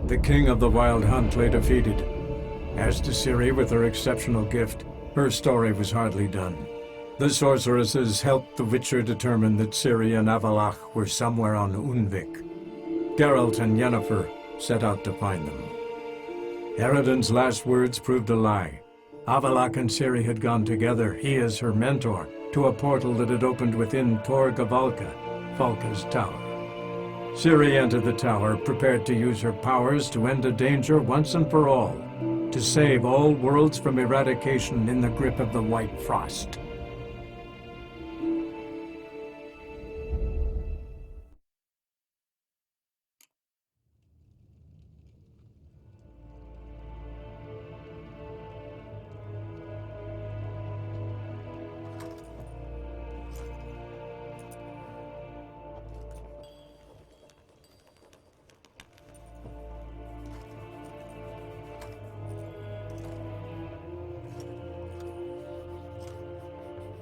The king of the Wild Hunt lay defeated. As to Ciri, with her exceptional gift, her story was hardly done. The sorceresses helped the Witcher determine that Ciri and Avallac'h were somewhere on Unvik. Geralt and Yennefer set out to find them. Eredin's last words proved a lie. Avallac'h and Ciri had gone together, he as her mentor, to a portal that had opened within Tor Gavalka, Falka's tower. Ciri entered the tower, prepared to use her powers to end a danger once and for all, to save all worlds from eradication in the grip of the White Frost.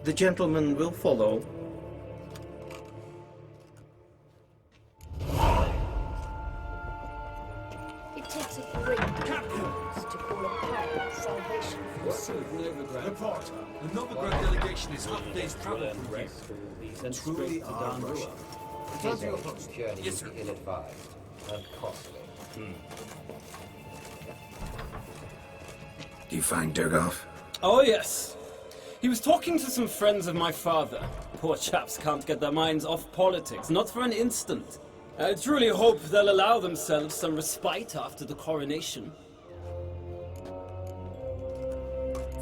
The gentleman will follow. It takes a great deal to call a pirate salvation from sin. Report. The Novigrad delegation is half a day's travel from here. Truly are Russian. His journey Yes, sir. would be ill-advised and costly. Do you find Durgov? Oh, yes. He was talking to some friends of my father. Poor chaps can't get their minds off politics, not for an instant. I truly hope they'll allow themselves some respite after the coronation.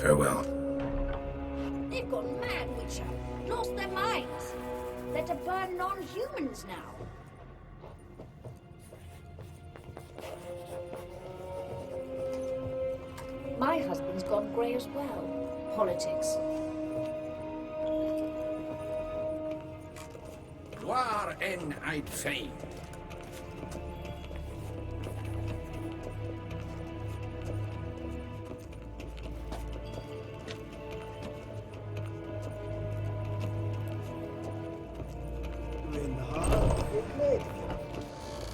Farewell. They've gone mad, Witcher. Lost their minds. They're to burn non-humans now. My husband's gone grey as well. Politics. Waar en I'd fain. Mijn haar gekleed.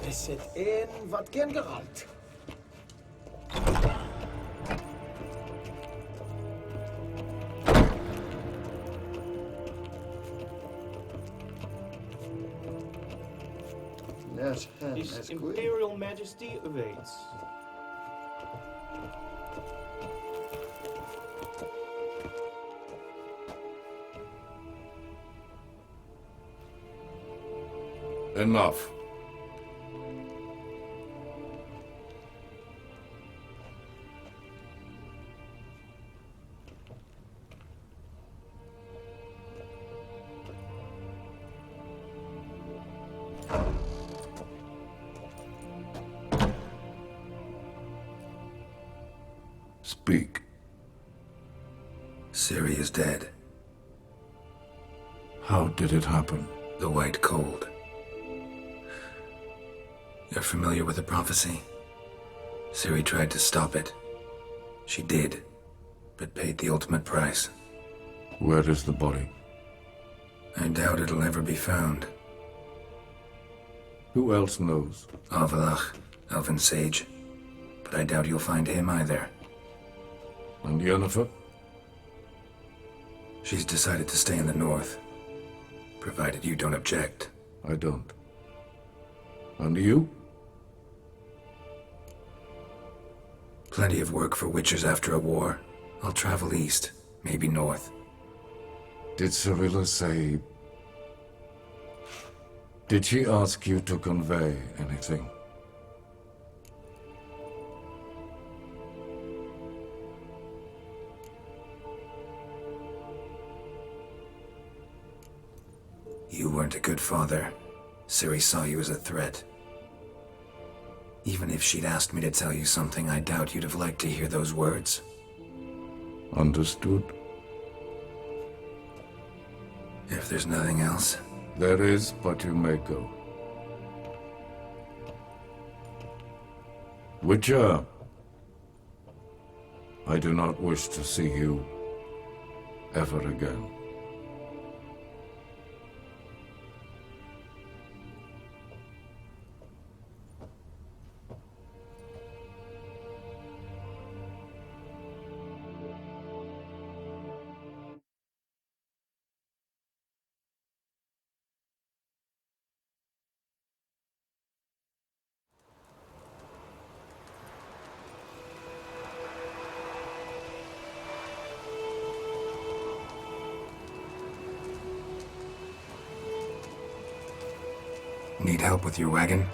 Is het een wat geen geralt? His Imperial Majesty awaits. Enough. Speak. Ciri is dead. How did it happen? The White Cold. You're familiar with the prophecy? Ciri tried to stop it. She did, but paid the ultimate price. Where is the body? I doubt it'll ever be found. Who else knows? Avallac'h, Elven Sage. But I doubt you'll find him either. And Yennefer? She's decided to stay in the north. Provided you don't object. I don't. And you? Plenty of work for witchers after a war. I'll travel east, maybe north. Did Cyrilla say... Did she ask you to convey anything? You weren't a good father. Ciri saw you as a threat. Even if she'd asked me to tell you something, I doubt you'd have liked to hear those words. Understood. If there's nothing else. There is, but you may go. Witcher, I do not wish to see you ever again. Need help with your wagon?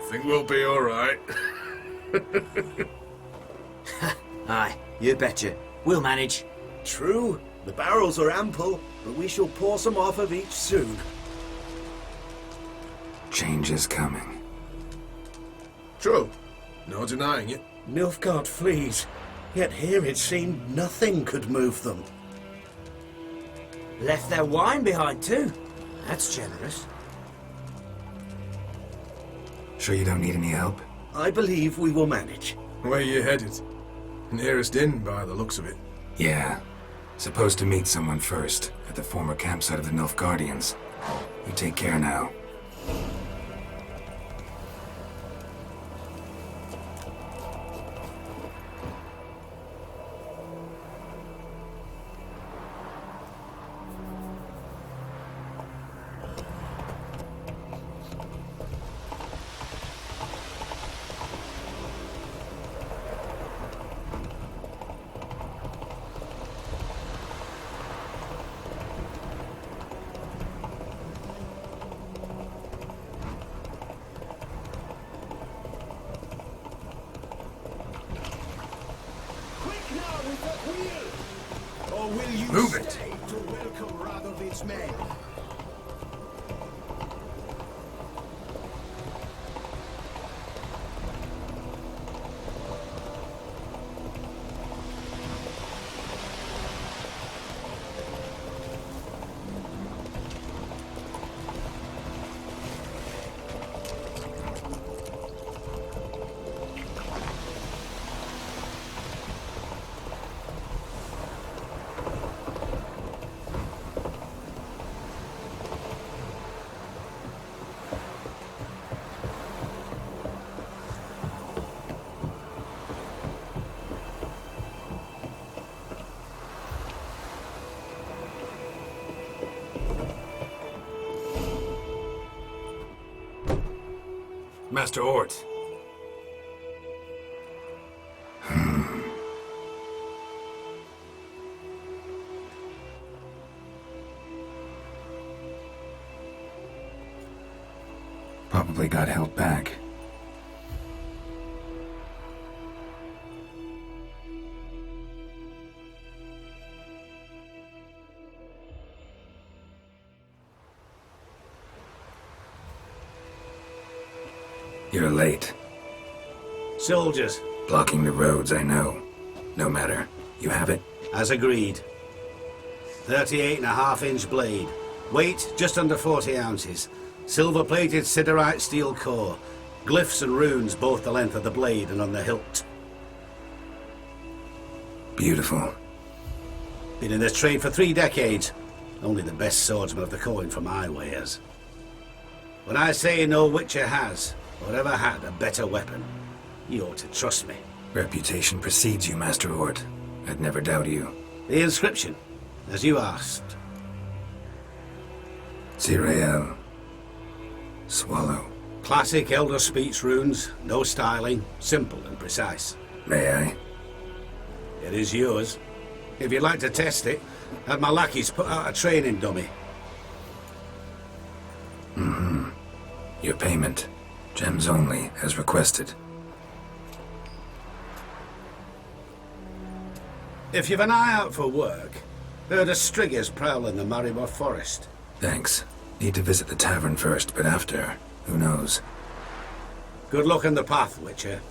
Think we'll be all right. Aye, you betcha. We'll manage. True, the barrels are ample, but we shall pour some off of each soon. Change is coming. True. No denying it. Nilfgaard flees, yet here it seemed nothing could move them. Left their wine behind too. That's generous. Sure you don't need any help? I believe we will manage. Where you headed? Nearest inn, by the looks of it. Yeah. Supposed to meet someone first, at the former campsite of the Nilfgaardians. You take care now. Move it! To welcome Radovid's men. Master Ort. Probably got held back. You're late. Soldiers. Blocking the roads, I know. No matter. You have it? As agreed. 38.5-inch blade. Weight just under 40 ounces. Silver-plated siderite steel core. Glyphs and runes both the length of the blade and on the hilt. Beautiful. Been in this trade for 3 decades. Only the best swordsman of the coin for my wares. When I say no witcher has, or ever had, a better weapon, you ought to trust me. Reputation precedes you, Master Ort. I'd never doubt you. The inscription, as you asked. Zirael. Swallow. Classic Elder Speech runes, no styling, simple and precise. May I? It is yours. If you'd like to test it, have my lackeys put out a training dummy. Mm-hmm. Your payment. Gems only, as requested. If you've an eye out for work, heard of striggers prowling the Maribor forest. Thanks. Need to visit the tavern first, but after, who knows? Good luck on the path, Witcher.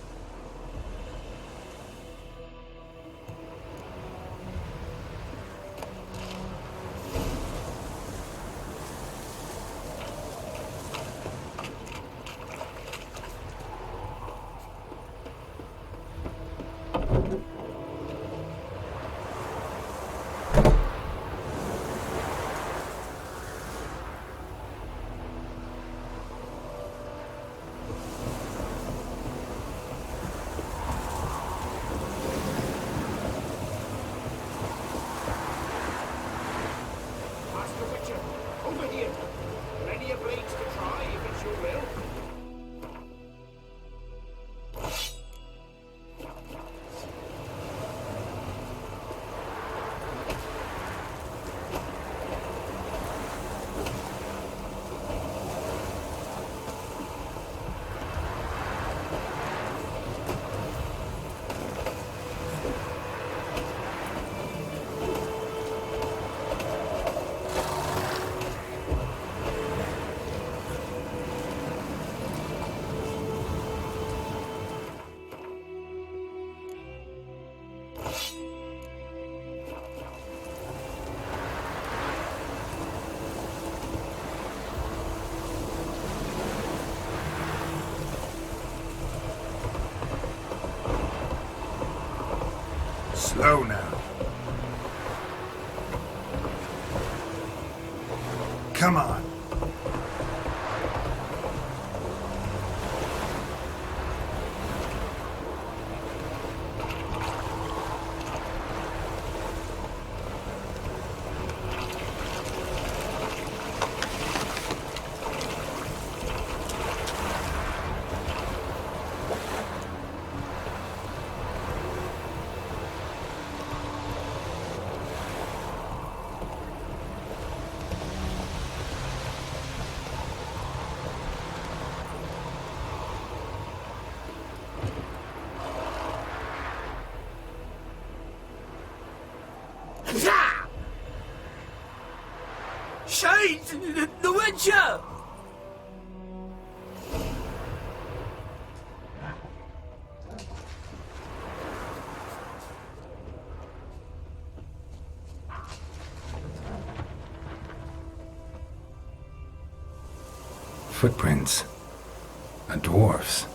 Slow now. Come on. Shite! The Witcher! Footprints. A dwarf's.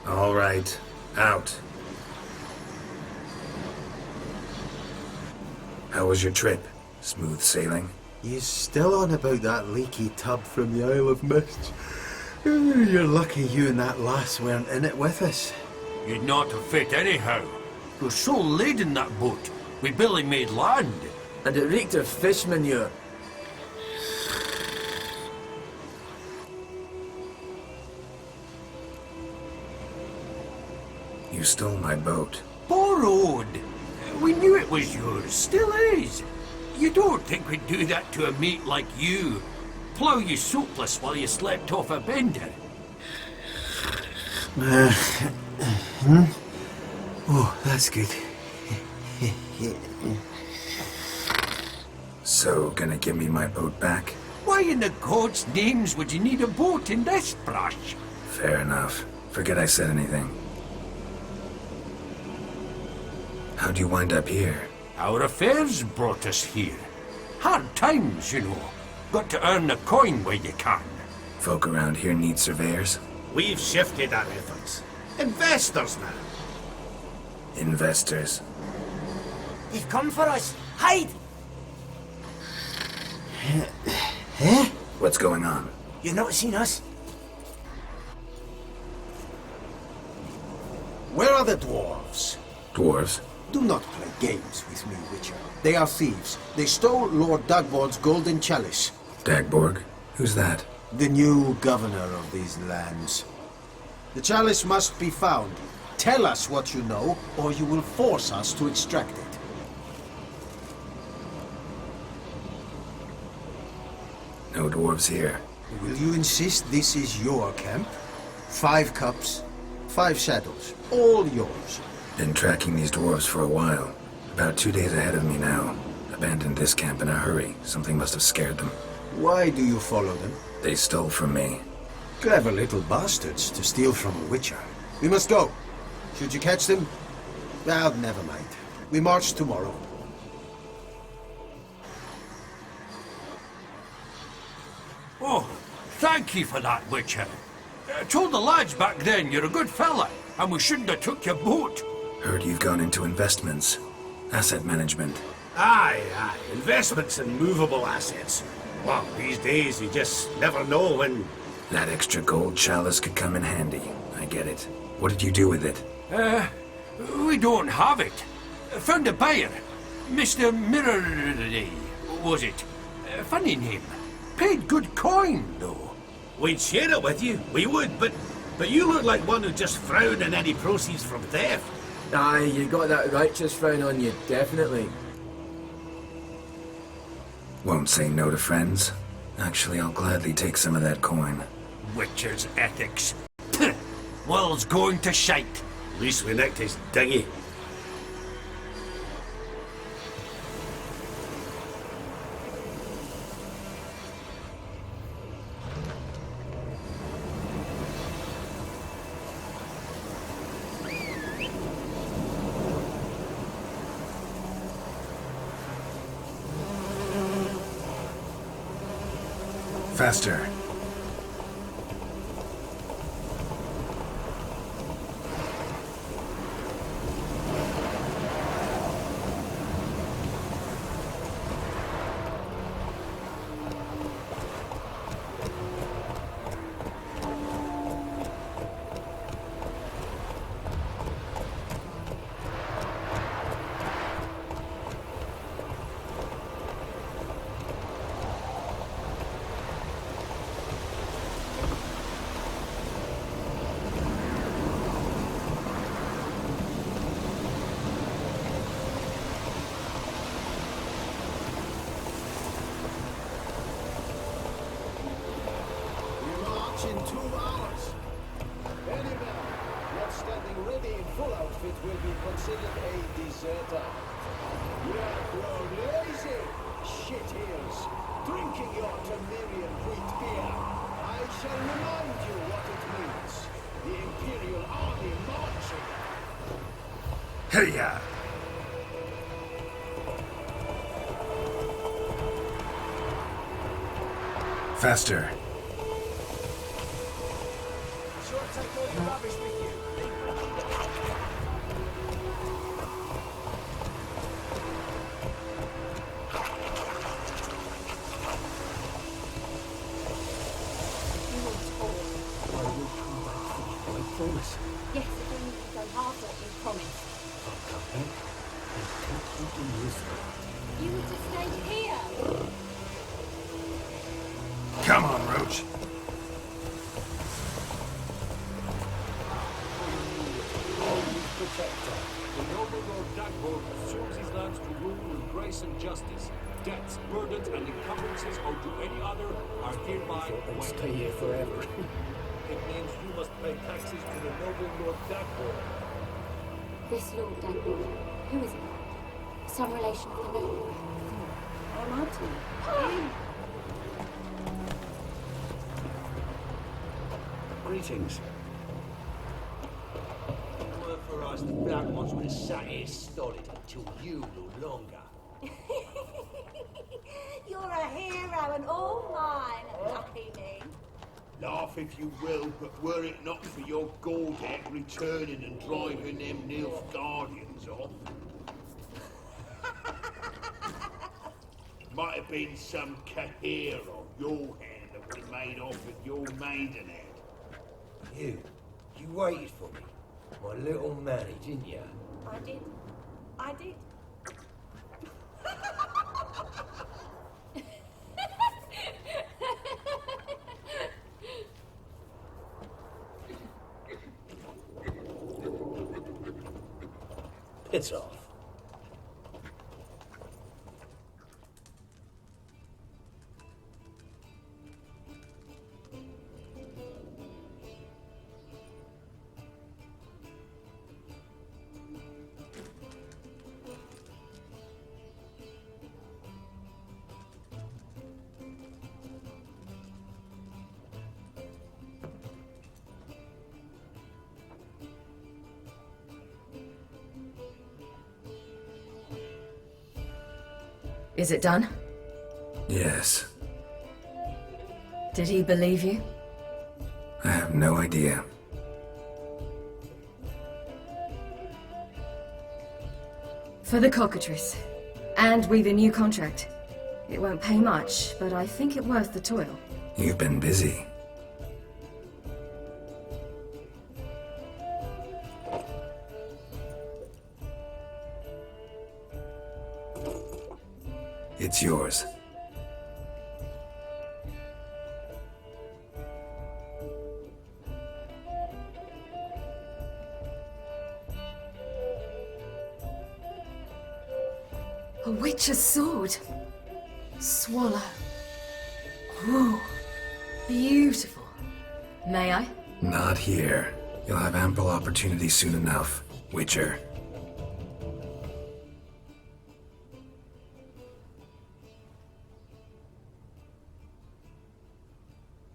All right, out. How was your trip? Smooth sailing. You still on about that leaky tub from the Isle of Mist? You're lucky you and that lass weren't in it with us. You'd not have fit anyhow. We're so laden that boat, we barely made land. And it reeked of fish manure. You stole my boat. Borrowed. We knew it was yours, still is. You don't think we'd do that to a mate like you? Plough you soapless while you slept off a bender? Oh, that's good. So, gonna give me my boat back? Why in the God's names would you need a boat in this brush? Fair enough. Forget I said anything. How'd you wind up here? Our affairs brought us here. Hard times, you know. Got to earn a coin where you can. Folk around here need surveyors? We've shifted our efforts. Investors now. Investors. They've come for us. Hide! What's going on? You've not seen us? Where are the dwarves? Dwarves? Do not play games with me, Witcher. They are thieves. They stole Lord Dagborg's golden chalice. Dagborg? Who's that? The new governor of these lands. The chalice must be found. Tell us what you know, or you will force us to extract it. No dwarves here. Will you insist this is your camp? 5 cups, 5 shadows, all yours. Been tracking these dwarves for a while. About 2 days ahead of me now. Abandoned this camp in a hurry. Something must have scared them. Why do you follow them? They stole from me. Clever little bastards to steal from a witcher. We must go. Should you catch them? Well, never mind. We march tomorrow. Oh, thank you for that, Witcher. Told the lads back then you're a good fella, and we shouldn't have took your boat. Heard you've gone into investments. Asset management. Aye. Investments in movable assets. Well, these days you just never know when... That extra gold chalice could come in handy. I get it. What did you do with it? We don't have it. Found a buyer. Mr. Mirror... was it? Funny name. Paid good coin, though. We'd share it with you. We would, but you look like one who just frowned on any proceeds from theft. Aye, you got that righteous frown on you, definitely. Won't say no to friends. Actually, I'll gladly take some of that coin. Witcher's ethics. World's going to shite. At least we nicked his dinghy. Faster. In 2 hours. Any man not standing ready in full outfit will be considered a deserter. You have grown lazy, shit-ears, drinking your Temerian wheat beer. I shall remind you what it means. The Imperial Army marching. Hey-ya! Faster. Yes, if only you've done half what you promised. You were to stay here. Come on, Roach. Protector. The noble Lord Dagwood assumes his lands to rule with grace and justice. Debts, burdens, and encumbrances owed to any other are hereby waived. Stay here forever. It means you must pay taxes to the noble Lord Dagwood. This Lord Dagwood, who is it? Some relation of the noble? Oh, Martin. Greetings. For us, the black ones would have sat here stolid until you no longer. You're a hero and all mine, lucky me. Laugh if you will, but were it not for your Gordet returning and driving them Nilf Guardians off, might have been some caher on your hand that would have made off with your maidenhead. You waited for me. My little Manny, didn't you? I did. I did. It's off. Is it done? Yes. Did he believe you? I have no idea. For the cockatrice. And with a new contract. It won't pay much, but I think it worth the toil. You've been busy. It's yours. A witch's sword. Swallow. Whew. Beautiful. May I? Not here. You'll have ample opportunity soon enough, Witcher.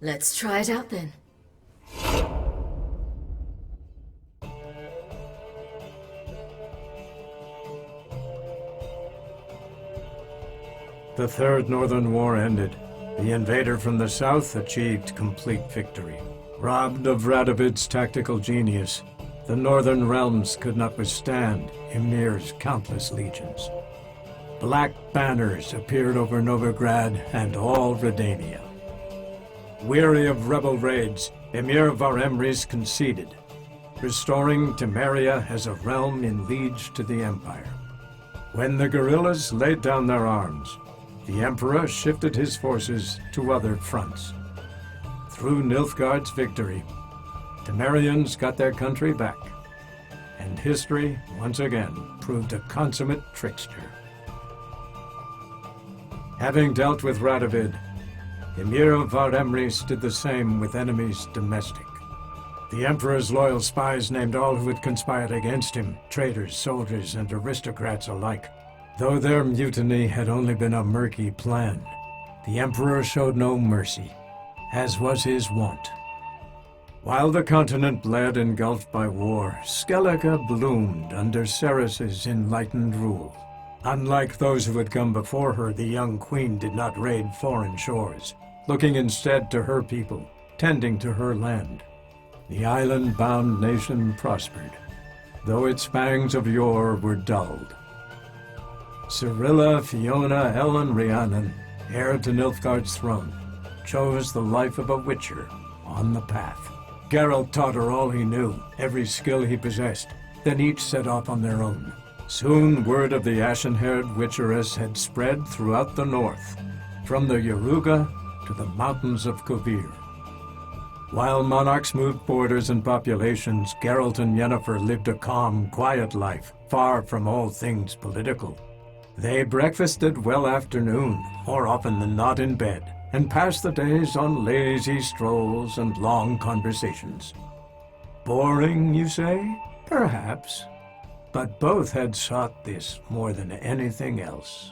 Let's try it out then. The Third Northern War ended, The invader from the south achieved complete victory. Robbed of Radovid's tactical genius, the northern realms could not withstand Emir's countless legions. Black banners appeared over Novigrad and all Redania. Weary of rebel raids, Emir Varemris conceded, restoring Temeria as a realm in liege to the Empire. When the guerrillas laid down their arms, the Emperor shifted his forces to other fronts. Through Nilfgaard's victory, Temerians got their country back, and history once again proved a consummate trickster. Having dealt with Radovid, Emir Varemris did the same with enemies domestic. The Emperor's loyal spies named all who had conspired against him, traitors, soldiers, and aristocrats alike. Though their mutiny had only been a murky plan, the Emperor showed no mercy, as was his wont. While the continent bled engulfed by war, Skellige bloomed under Ceres's enlightened rule. Unlike those who had come before her, the young queen did not raid foreign shores, looking instead to her people, tending to her land. The island-bound nation prospered, though its fangs of yore were dulled. Cyrilla, Fiona, Ellen, Rhiannon, heir to Nilfgaard's throne, chose the life of a witcher on the path. Geralt taught her all he knew, every skill he possessed, then each set off on their own. Soon word of the ashen-haired witcheress had spread throughout the north, from the Yaruga to the mountains of Kovir. While monarchs moved borders and populations, Geralt and Yennefer lived a calm, quiet life, far from all things political. They breakfasted well after noon, more often than not in bed, and passed the days on lazy strolls and long conversations. Boring, you say? Perhaps. But both had sought this more than anything else.